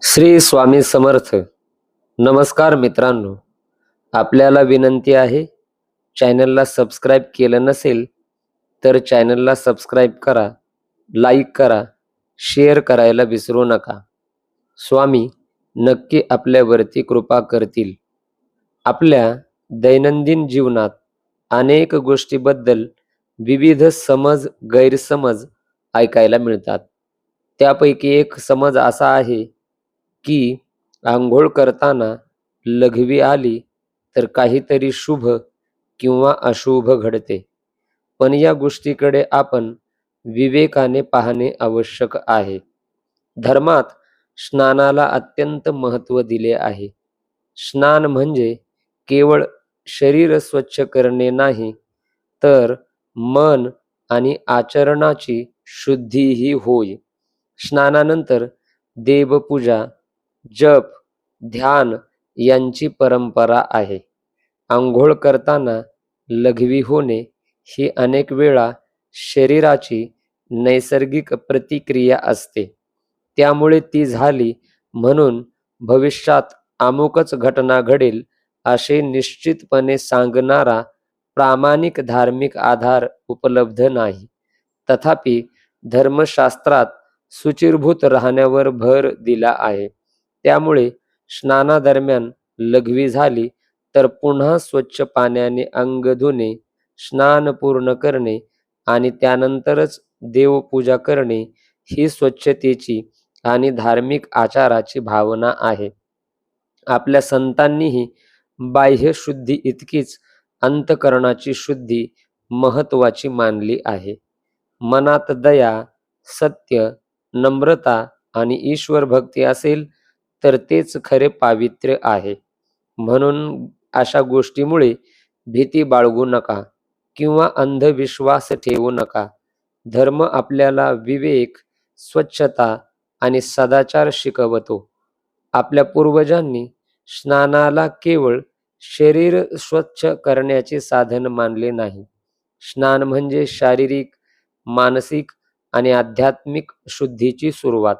श्री स्वामी समर्थ. नमस्कार मित्रांनो, आपल्याला विनंती आहे, चॅनलला सबस्क्राईब केलं नसेल तर चॅनलला सबस्क्राईब करा, लाईक करा, शेअर करायला विसरू नका. स्वामी नक्की आपल्यावरती कृपा करतील. आपल्या दैनंदिन जीवनात अनेक गोष्टीबद्दल विविध समज गैरसमज ऐकायला मिळतात. त्यापैकी एक समज असा आहे की अंघोळ करताना लघवी आली तर काहीतरी शुभ किंवा अशुभ घडते. पण या गोष्टीकडे आपण विवेकाने पाहणे आवश्यक आहे. धर्मात स्नानाला अत्यंत महत्त्व दिले आहे. स्नान म्हणजे केवळ शरीर स्वच्छ करणे नाही, तर मन आणि आचरणाची शुद्धीही होय. स्नानानंतर देवपूजा, जप, ध्यान यांची परंपरा आहे. अंघोळ करताना लघवी होणे ही अनेक वेळा शरीराची नैसर्गिक प्रतिक्रिया असते. त्यामुळे ती झाली म्हणून भविष्यात अमुकच घटना घडेल असे निश्चितपणे सांगणारा प्रामाणिक धार्मिक आधार उपलब्ध नाही. तथापि धर्मशास्त्रात शुचिर्भूत राहण्यावर भर दिला आहे. त्यामुळे स्नानादरम्यान लघवी झाली तर पुन्हा स्वच्छ पाण्याने अंग धुणे, स्नान पूर्ण करणे आणि त्यानंतरच देवपूजा करणे ही स्वच्छतेची आणि धार्मिक आचाराची भावना आहे. आपल्या संतांनीही बाह्य शुद्धी इतकीच अंतकरणाची शुद्धी महत्वाची मानली आहे. मनात दया, सत्य, नम्रता आणि ईश्वर भक्ती असेल तर तेच खरे पावित्र्य आहे. म्हणून अशा गोष्टीमुळे भीती बाळगू नका किंवा अंधविश्वास ठेवू नका. धर्म आपल्याला विवेक, स्वच्छता आणि सदाचार शिकवतो. आपल्या पूर्वजांनी स्नानाला केवळ शरीर स्वच्छ करण्याचे साधन मानले नाही. स्नान म्हणजे शारीरिक, मानसिक आणि आध्यात्मिक शुद्धीची सुरुवात.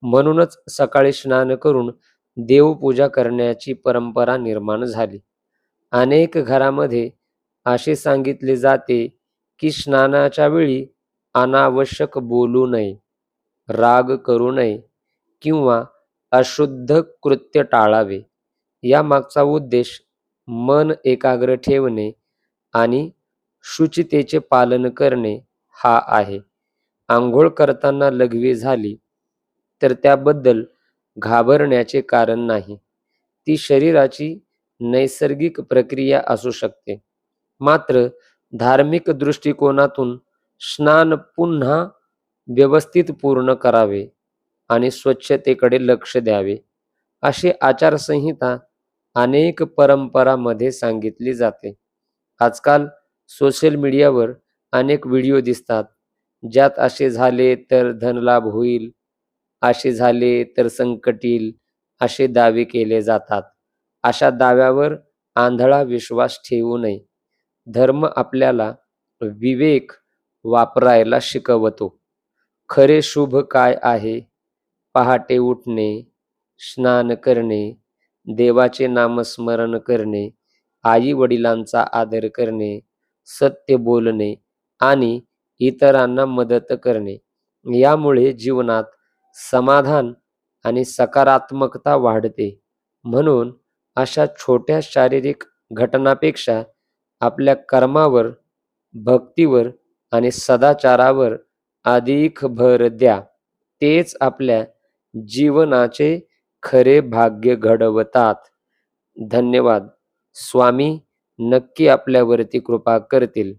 म्हणूनच सकाळी स्नान करून देवपूजा करण्याची परंपरा निर्माण झाली. अनेक घरामध्ये असे सांगितले जाते की स्नानाच्या वेळी अनावश्यक बोलू नये, राग करू नये किंवा अशुद्ध कृत्य टाळावे. या मागचा उद्देश मन एकाग्र ठेवणे आणि शुचितेचे पालन करणे हा आहे. अंघोळ करताना लघवी झाली तर त्याबद्दल घाबरण्याचे कारण नाही. ती शरीराची नैसर्गिक प्रक्रिया असू शकते. मात्र धार्मिक दृष्टिकोनातून स्नान पुन्हा व्यवस्थित पूर्ण करावे आणि स्वच्छतेकडे लक्ष द्यावे अशी आचारसंहिता अनेक परंपरांमध्ये सांगितली जाते. आजकाल सोशल मीडियावर अनेक व्हिडिओ दिसतात, ज्यात असे झाले तर धनलाभ होईल, असे झाले तर संकट येईल, असे दावे केले जातात. अशा दाव्यावर आंधळा विश्वास ठेवू नये. धर्म आपल्याला विवेक वापरायला शिकवतो. खरे शुभ काय आहे? पहाटे उठणे, स्नान करणे, देवाचे नामस्मरण करणे, आई वडिलांचा आदर करणे, सत्य बोलणे आणि इतरांना मदत करणे. यामुळे जीवनात समाधान आणि सकारात्मकता वाढते. म्हणून अशा छोट्या शारीरिक घटनापेक्षा आपल्या कर्मावर, भक्तीवर आणि सदाचारावर अधिक भर द्या. तेच आपल्या जीवनाचे खरे भाग्य घडवतात. धन्यवाद. स्वामी नक्की आपल्यावरती कृपा करतील.